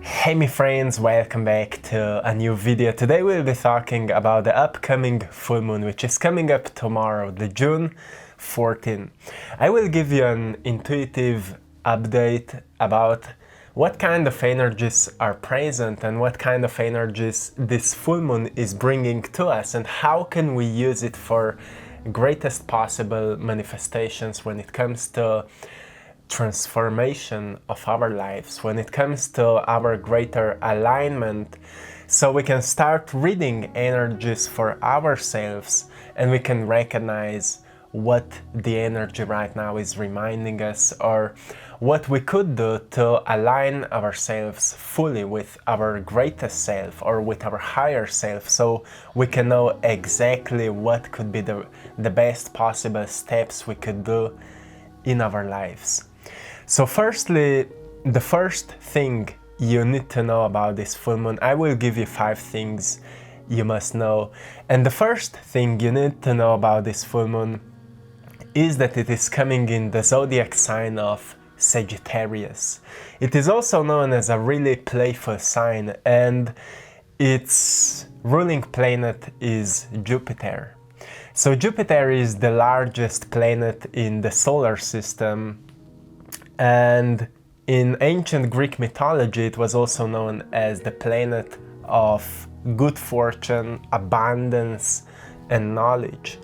Hey my friends, welcome back to a new video. Today we'll be talking about the upcoming full moon, which is coming up tomorrow, the June 14. I will give you an intuitive update about what kind of energies are present and what kind of energies this full moon is bringing to us and how can we use it for greatest possible manifestations when it comes to transformation of our lives, when it comes to our greater alignment, so we can start reading energies for ourselves and we can recognize what the energy right now is reminding us or what we could do to align ourselves fully with our greatest self or with our higher self, so we can know exactly what could be the best possible steps we could do in our lives. So firstly, the first thing you need to know about this full moon, I will give you 5 things you must know. And the first thing you need to know about this full moon is that it is coming in the zodiac sign of Sagittarius. It is also known as a really playful sign, and its ruling planet is Jupiter. So Jupiter is the largest planet in the solar system, and in ancient Greek mythology it was also known as the planet of good fortune, abundance and knowledge.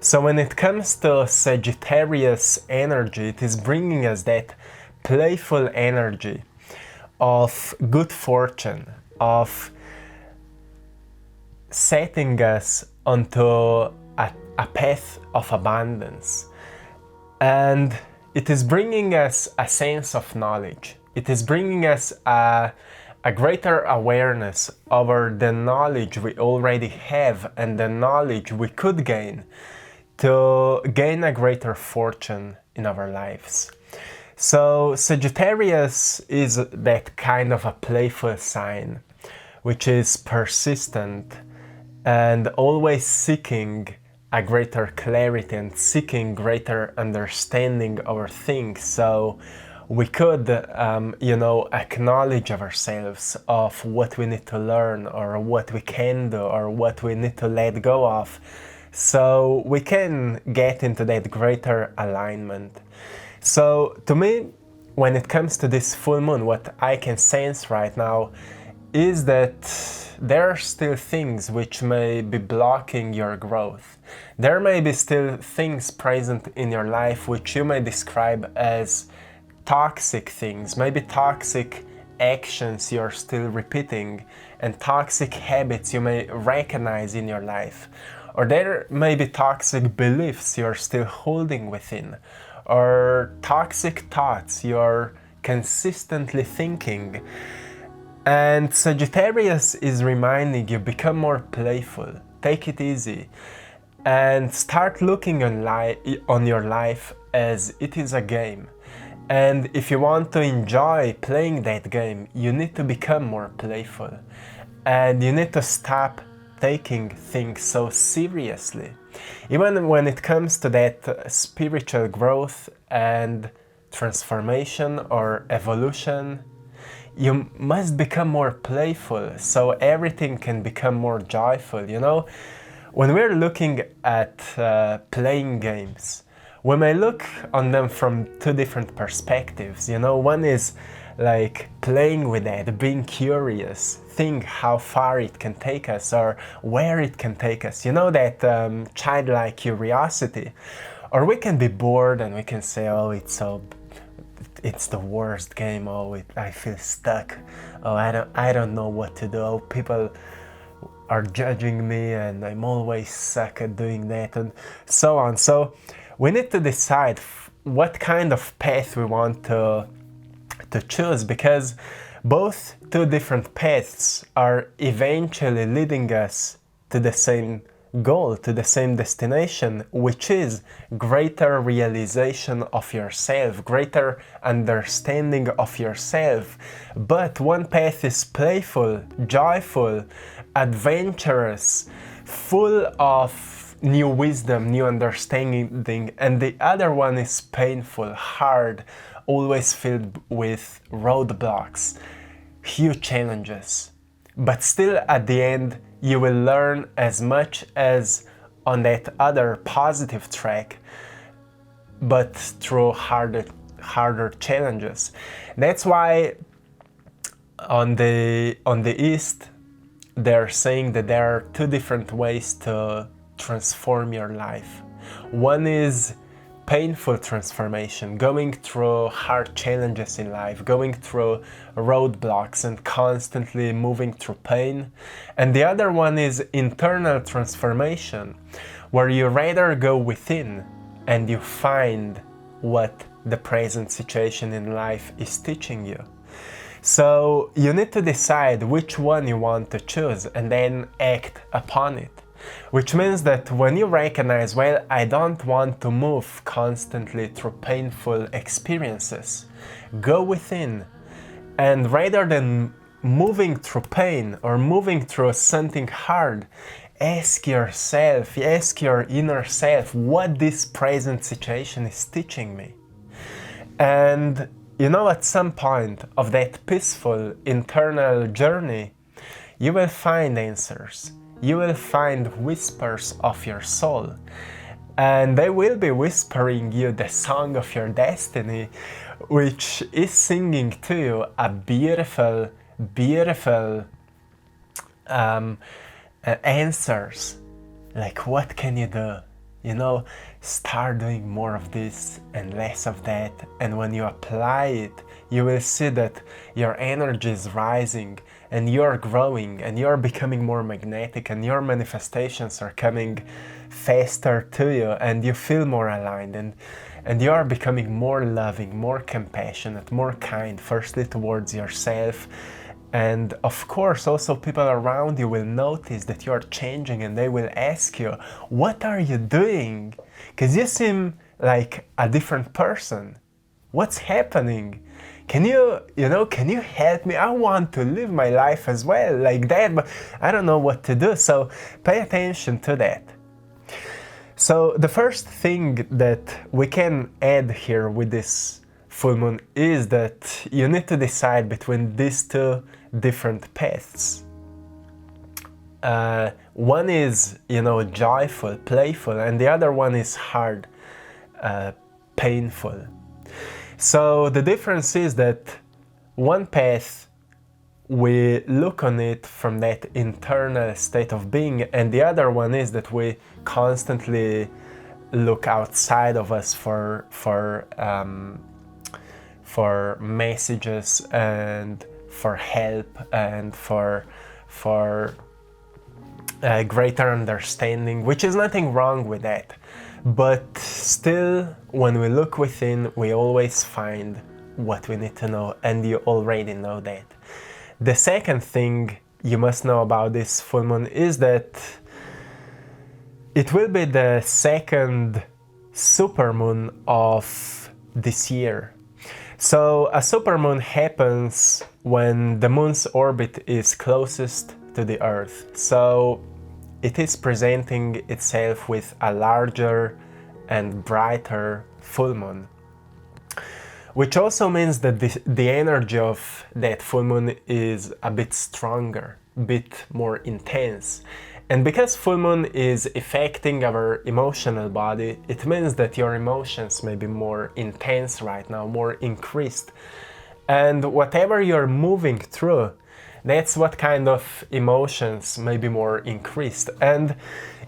So when it comes to Sagittarius energy, it is bringing us that playful energy of good fortune, of setting us onto a path of abundance. And it is bringing us a sense of knowledge. It is bringing us a greater awareness over the knowledge we already have and the knowledge we could gain to gain a greater fortune in our lives. So Sagittarius is that kind of a playful sign, which is persistent and always seeking a greater clarity and seeking greater understanding over things, so we could acknowledge ourselves of what we need to learn or what we can do or what we need to let go of, so we can get into that greater alignment. So to me, when it comes to this full moon, what I can sense right now is that there are still things which may be blocking your growth. There may be still things present in your life which you may describe as toxic things, maybe toxic actions you're still repeating and toxic habits you may recognize in your life. Or there may be toxic beliefs you're still holding within, or toxic thoughts you're consistently thinking. And Sagittarius is reminding you, become more playful, take it easy, and start looking on your life as it is a game. And if you want to enjoy playing that game, you need to become more playful. And you need to stop taking things so seriously. Even when it comes to that spiritual growth and transformation or evolution, you must become more playful so everything can become more joyful. You know, when we're looking at playing games, we may look on them from 2 different perspectives. You know, one is like playing with it, being curious, think how far it can take us or where it can take us. You know, that childlike curiosity. Or we can be bored and we can say, oh, it's the worst game. Oh, I feel stuck. Oh, I don't know what to do. Oh, people are judging me and I'm always suck at doing that and so on. So we need to decide what kind of path we want to choose, because both 2 different paths are eventually leading us to the same goal, to the same destination, which is greater realization of yourself, greater understanding of yourself. But one path is playful, joyful, adventurous, full of new wisdom, new understanding, and the other one is painful, hard, always filled with roadblocks, huge challenges. But still at the end, you will learn as much as on that other positive track, but through harder challenges. That's why on the East, they're saying that there are two different ways to transform your life. One is painful transformation, going through hard challenges in life, going through roadblocks and constantly moving through pain. And the other one is internal transformation, where you rather go within and you find what the present situation in life is teaching you. So you need to decide which one you want to choose and then act upon it. Which means that when you recognize, well, I don't want to move constantly through painful experiences, go within, and rather than moving through pain or moving through something hard, ask yourself, ask your inner self what this present situation is teaching me. And you know, at some point of that peaceful internal journey, you will find answers. You will find whispers of your soul, and they will be whispering you the song of your destiny, which is singing to you a beautiful, beautiful answers. Like, what can you do? You know, start doing more of this and less of that, and when you apply it, you will see that your energy is rising and you're growing and you're becoming more magnetic and your manifestations are coming faster to you and you feel more aligned and you are becoming more loving, more compassionate, more kind, firstly towards yourself. And of course, also people around you will notice that you're changing and they will ask you, what are you doing? Because you seem like a different person. What's happening? Can you help me? I want to live my life as well like that, but I don't know what to do. So pay attention to that. So the first thing that we can add here with this full moon is that you need to decide between these two different paths. One is, joyful, playful, and the other one is hard, painful. So the difference is that one path, we look on it from that internal state of being, and the other one is that we constantly look outside of us for messages and for help and for greater understanding, which is nothing wrong with that. But still, when we look within, we always find what we need to know, and you already know that. The second thing you must know about this full moon is that it will be the second supermoon of this year. So a supermoon happens when the moon's orbit is closest to the Earth. So it is presenting itself with a larger and brighter full moon. Which also means that the energy of that full moon is a bit stronger, a bit more intense. And because full moon is affecting our emotional body, it means that your emotions may be more intense right now, more increased. And whatever you're moving through, that's what kind of emotions may be more increased. And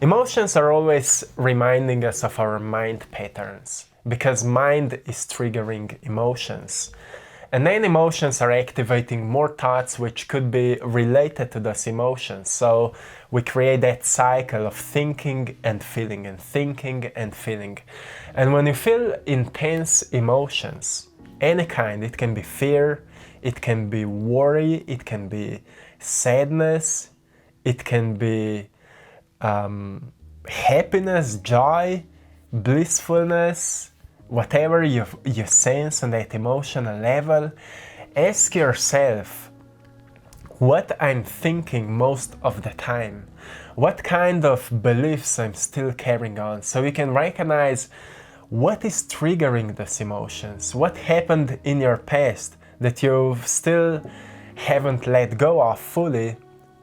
emotions are always reminding us of our mind patterns, because mind is triggering emotions. And then emotions are activating more thoughts which could be related to those emotions. So we create that cycle of thinking and feeling and thinking and feeling. And when you feel intense emotions, any kind, it can be fear, it can be worry, it can be sadness, it can be happiness, joy, blissfulness, whatever you sense on that emotional level, ask yourself what I'm thinking most of the time, what kind of beliefs I'm still carrying on, so you can recognize what is triggering those emotions, what happened in your past that you still haven't let go of fully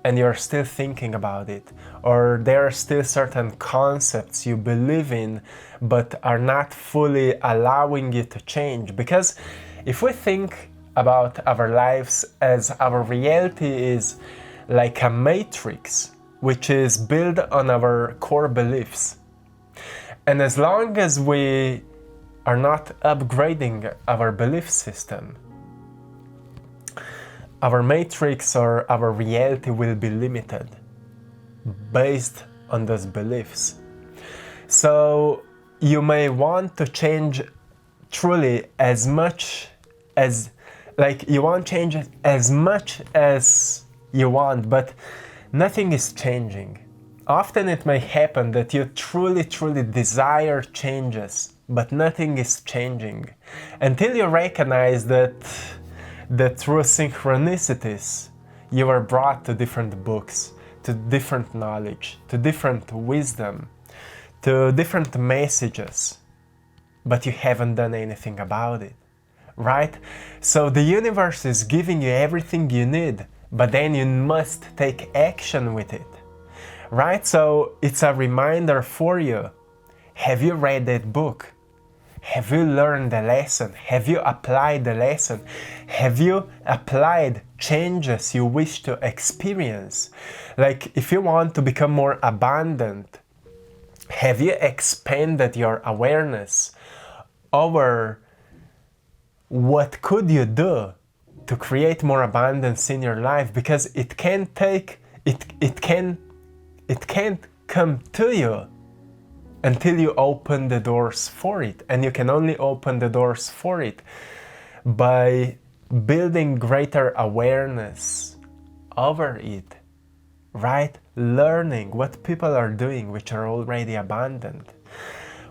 and you're still thinking about it, or there are still certain concepts you believe in but are not fully allowing you to change. Because if we think about our lives as our reality is like a matrix which is built on our core beliefs, and as long as we are not upgrading our belief system, our matrix or our reality will be limited based on those beliefs. So you may want to change truly as much as, like, you want change as much as you want, but nothing is changing. Often it may happen that you truly desire changes, but nothing is changing until you recognize that through synchronicities you are brought to different books, to different knowledge, to different wisdom, to different messages, but you haven't done anything about it, right? So the universe is giving you everything you need, but then you must take action with it, right? So it's a reminder for you. Have you read that book? Have you learned the lesson? Have you applied the lesson? Have you applied changes you wish to experience? Like, if you want to become more abundant, have you expanded your awareness over what could you do to create more abundance in your life? Because it can't come to you until you open the doors for it, and you can only open the doors for it by building greater awareness over it, right? Learning what people are doing which are already abundant,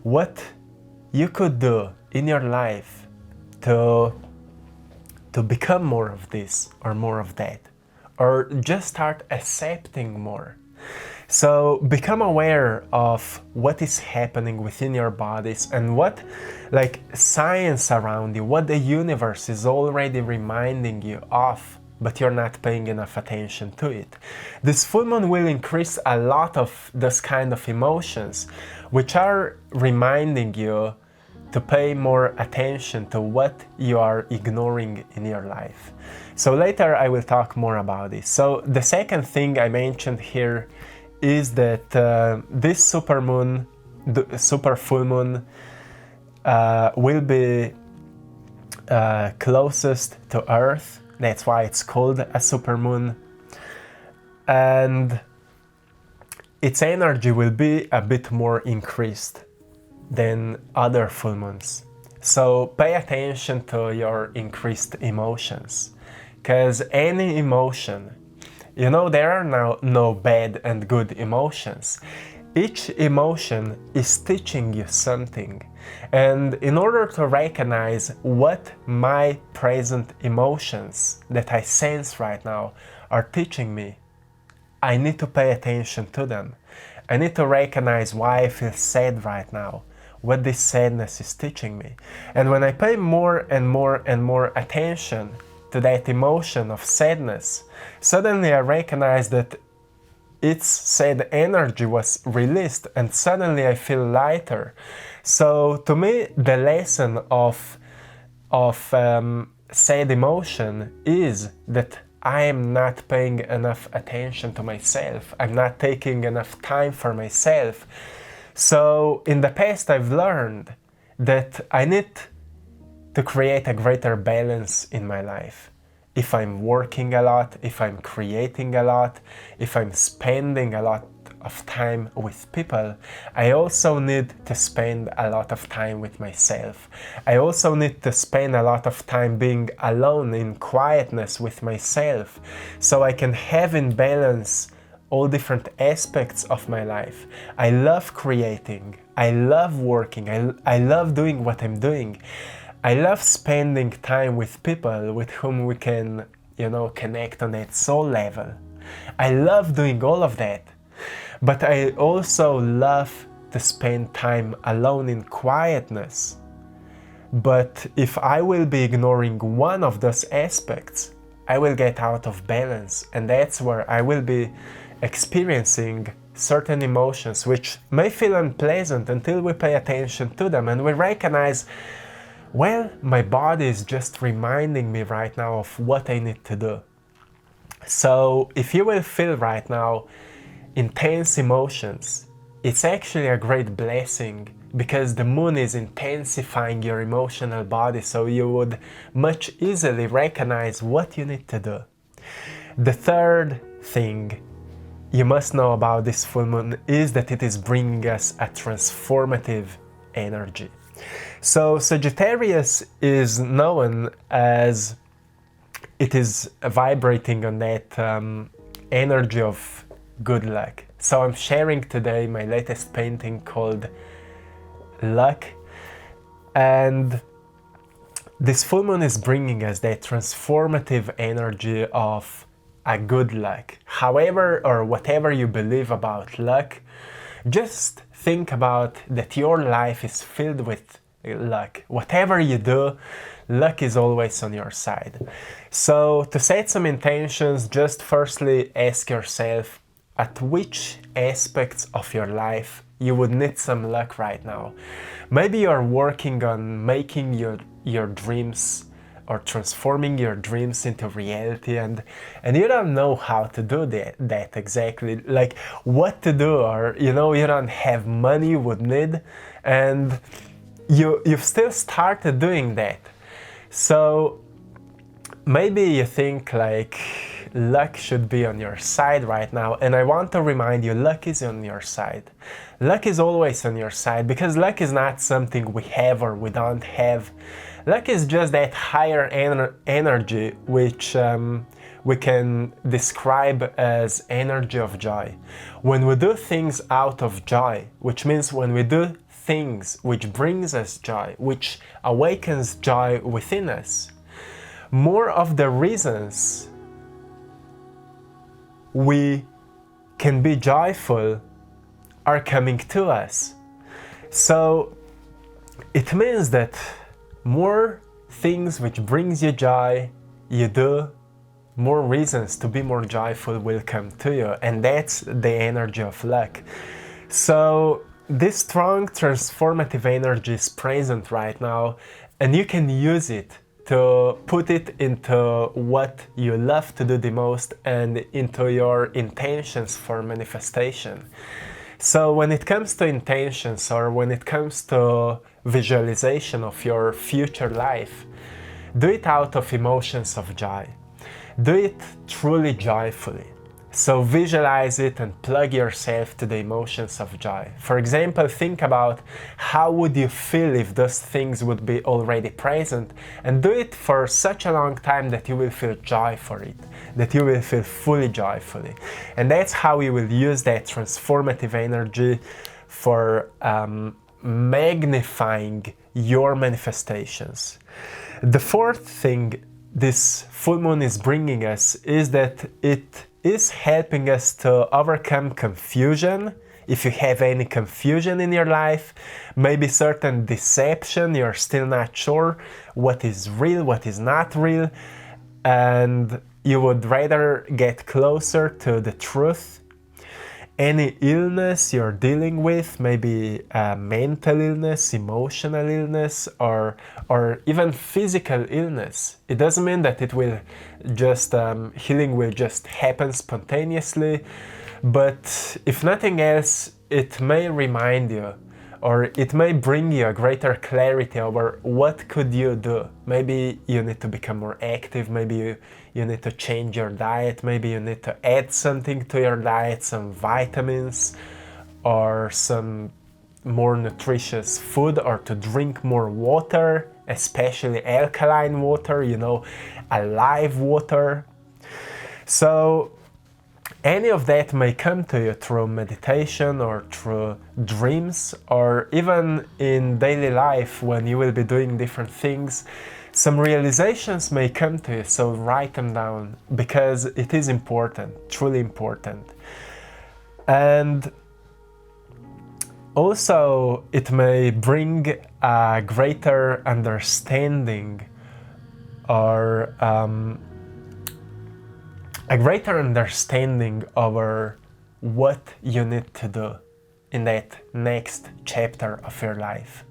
what you could do in your life to become more of this or more of that, or just start accepting more. So become aware of what is happening within your bodies and what, like, science around you, what the universe is already reminding you of, but you're not paying enough attention to it. This full moon will increase a lot of those kind of emotions, which are reminding you to pay more attention to what you are ignoring in your life. So later I will talk more about this. So the second thing I mentioned here is that this supermoon, the super full moon, will be closest to Earth. That's why it's called a supermoon, and its energy will be a bit more increased than other full moons. So pay attention to your increased emotions, because any emotion, you know, there are no bad and good emotions. Each emotion is teaching you something. And in order to recognize what my present emotions that I sense right now are teaching me, I need to pay attention to them. I need to recognize why I feel sad right now, what this sadness is teaching me. And when I pay more and more and more attention to that emotion of sadness, suddenly I recognize that its sad energy was released, and suddenly I feel lighter. So to me, the lesson of sad emotion is that I am not paying enough attention to myself. I'm not taking enough time for myself. So in the past I've learned that I need to create a greater balance in my life. If I'm working a lot, if I'm creating a lot, if I'm spending a lot of time with people, I also need to spend a lot of time with myself. I also need to spend a lot of time being alone in quietness with myself, so I can have in balance all different aspects of my life. I love creating, I love working, I love doing what I'm doing. I love spending time with people with whom we can, you know, connect on that soul level. I love doing all of that. But I also love to spend time alone in quietness. But if I will be ignoring one of those aspects, I will get out of balance, and that's where I will be experiencing certain emotions which may feel unpleasant until we pay attention to them and we recognize, well, my body is just reminding me right now of what I need to do. So if you will feel right now intense emotions, it's actually a great blessing, because the moon is intensifying your emotional body, so you would much easily recognize what you need to do. The third thing you must know about this full moon is that it is bringing us a transformative energy. So Sagittarius is known as it is vibrating on that energy of good luck. So I'm sharing today my latest painting called Luck, and this full moon is bringing us that transformative energy of a good luck. However or whatever you believe about luck, just think about that your life is filled with luck. Whatever you do, luck is always on your side. So to set some intentions, just firstly ask yourself at which aspects of your life you would need some luck right now. Maybe you're working on making your dreams or transforming your dreams into reality, and you don't know how to do that exactly, like what to do, or you don't have money you would need, and you've still started doing that. So maybe you think like luck should be on your side right now, and I want to remind you, luck is on your side. Luck is always on your side, because luck is not something we have or we don't have. Luck is just that higher energy which we can describe as energy of joy. When we do things out of joy, which means when we do things which brings us joy, which awakens joy within us, more of the reasons we can be joyful are coming to us. So it means that more things which brings you joy you do, more reasons to be more joyful will come to you, and that's the energy of luck. So this strong transformative energy is present right now, and you can use it to put it into what you love to do the most and into your intentions for manifestation. So when it comes to intentions, or when it comes to visualization of your future life, do it out of emotions of joy. Do it truly joyfully. So visualize it and plug yourself to the emotions of joy. For example, think about how would you feel if those things would be already present, and do it for such a long time that you will feel joy for it, that you will feel fully joyfully. And that's how you will use that transformative energy for magnifying your manifestations. The fourth thing this full moon is bringing us is that it is helping us to overcome confusion. If you have any confusion in your life, maybe certain deception, you're still not sure what is real, what is not real, and you would rather get closer to the truth. Any illness you're dealing with, maybe mental illness, emotional illness, or even physical illness. It doesn't mean that it will just healing will just happen spontaneously, but if nothing else, it may remind you, or it may bring you a greater clarity over what could you do. Maybe you need to become more active, maybe you need to change your diet, maybe you need to add something to your diet, some vitamins or some more nutritious food, or to drink more water, especially alkaline water, alive water. So any of that may come to you through meditation or through dreams, or even in daily life when you will be doing different things. Some realizations may come to you, so write them down, because it is important, truly important. And also it may bring a greater understanding or a greater understanding over what you need to do in that next chapter of your life.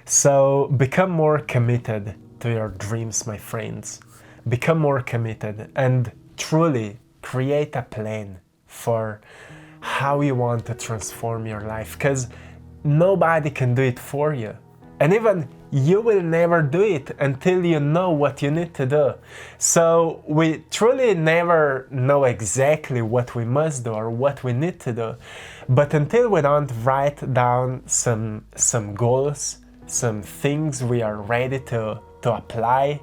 So become more committed to your dreams, my friends. Become more committed and truly create a plan for how you want to transform your life, because nobody can do it for you. And even you will never do it until you know what you need to do. So we truly never know exactly what we must do or what we need to do. But until we don't write down some goals, some things we are ready to apply,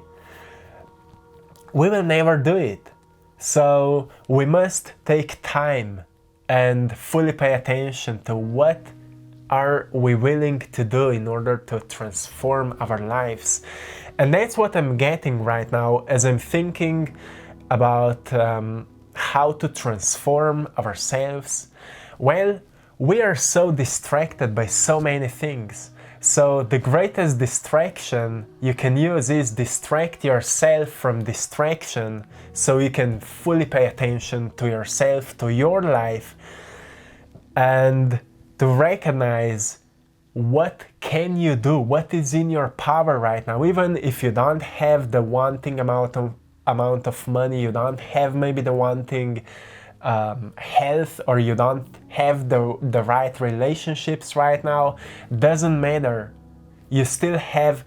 we will never do it. So we must take time and fully pay attention to what are we willing to do in order to transform our lives. And that's what I'm getting right now as I'm thinking about how to transform ourselves. Well, we are so distracted by so many things. So the greatest distraction you can use is distract yourself from distraction, so you can fully pay attention to yourself, to your life, and to recognize what can you do, what is in your power right now. Even if you don't have the wanting amount of money, you don't have maybe the wanting health, or you don't have the right relationships right now, doesn't matter. You still have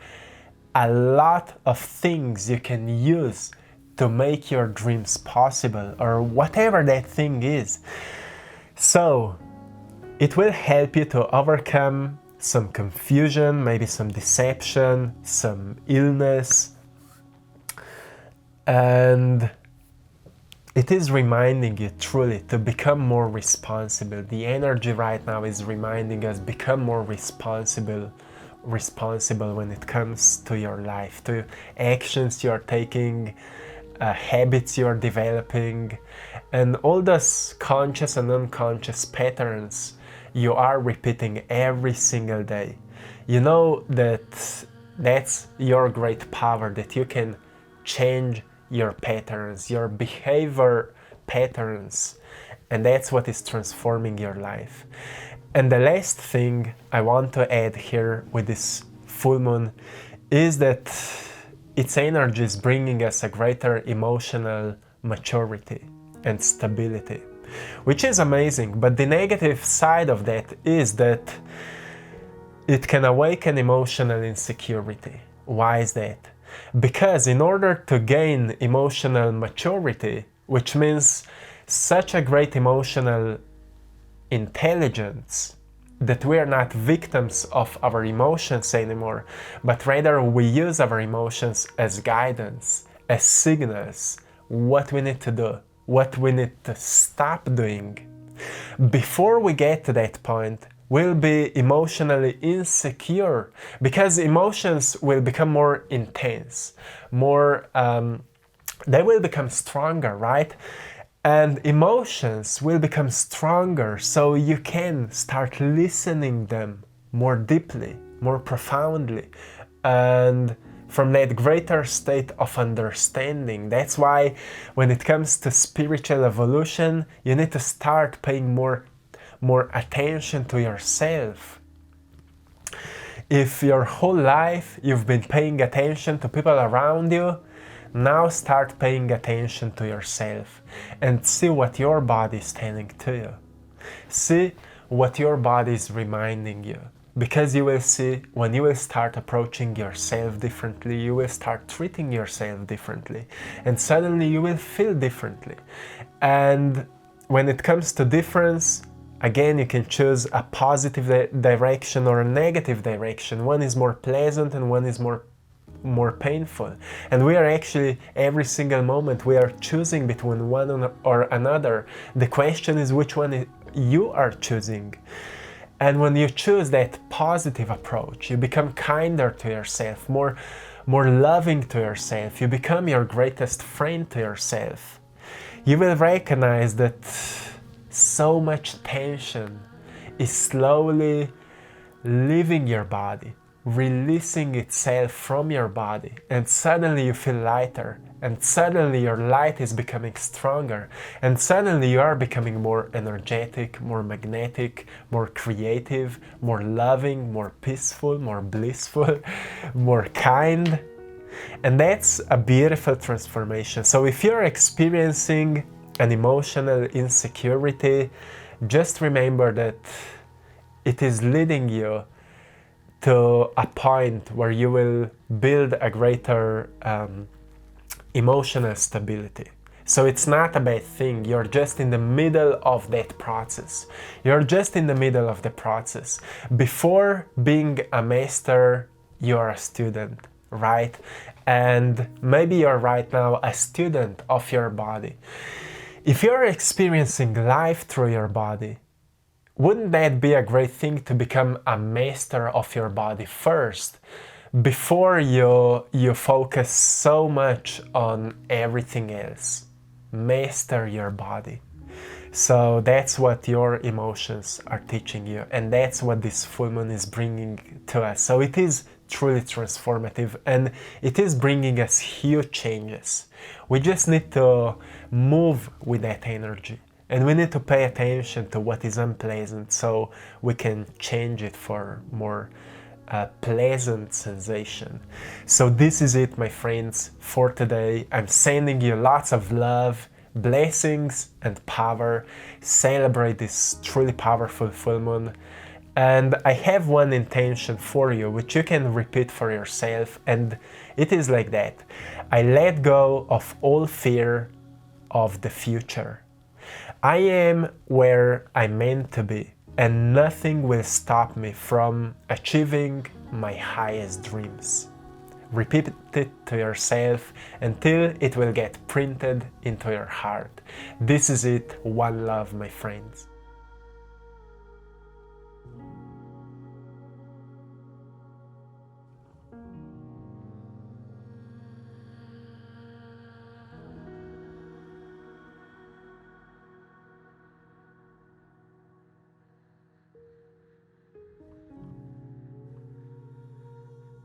a lot of things you can use to make your dreams possible, or whatever that thing is. So it will help you to overcome some confusion, maybe some deception, some illness, and it is reminding you truly to become more responsible. The energy right now is reminding us become more responsible when it comes to your life, to actions you are taking, habits you are developing, and all those conscious and unconscious patterns you are repeating every single day. You know that that's your great power, that you can change your patterns, your behavior patterns, and that's what is transforming your life. And the last thing I want to add here with this full moon is that its energy is bringing us a greater emotional maturity and stability, which is amazing. But the negative side of that is that it can awaken emotional insecurity. Why is that? Because in order to gain emotional maturity, which means such a great emotional intelligence that we are not victims of our emotions anymore, but rather we use our emotions as guidance, as signals, what we need to do, what we need to stop doing. Before we get to that point, we'll be emotionally insecure, because emotions will become more intense, they will become stronger, right? And emotions will become stronger, so you can start listening them more deeply, more profoundly, and from that greater state of understanding. That's why when it comes to spiritual evolution, you need to start paying more attention to yourself. If your whole life you've been paying attention to people around you, now start paying attention to yourself and see what your body is telling to you. See what your body is reminding you. Because you will see, when you will start approaching yourself differently, you will start treating yourself differently, and suddenly you will feel differently. And when it comes to difference, again, you can choose a positive direction or a negative direction. One is more pleasant and one is more painful. And we are actually, every single moment, we are choosing between one or another. The question is which one you are choosing. And when you choose that positive approach, you become kinder to yourself, more loving to yourself. You become your greatest friend to yourself. You will recognize that so much tension is slowly leaving your body. releasing itself from your body, and suddenly you feel lighter, and suddenly your light is becoming stronger, and suddenly you are becoming more energetic, more magnetic, more creative, more loving, more peaceful, more blissful, more kind. And that's a beautiful transformation. So if you're experiencing an emotional insecurity, just remember that it is leading you to a point where you will build a greater emotional stability. So it's not a bad thing, you're just in the middle of that process. You're just in the middle of the process. Before being a master, you're a student, right? And maybe you're right now a student of your body. If you're experiencing life through your body, wouldn't that be a great thing to become a master of your body first, before you focus so much on everything else? Master your body. So that's what your emotions are teaching you, and that's what this full moon is bringing to us. So it is truly transformative, and it is bringing us huge changes. We just need to move with that energy. And we need to pay attention to what is unpleasant so we can change it for more pleasant sensation. So this is it, my friends, for today. I'm sending you lots of love, blessings, and power. Celebrate this truly powerful full moon. And I have one intention for you, which you can repeat for yourself. And it is like that. I let go of all fear of the future. I am where I'm meant to be, and nothing will stop me from achieving my highest dreams. Repeat it to yourself until it will get printed into your heart. This is it. One love, my friends.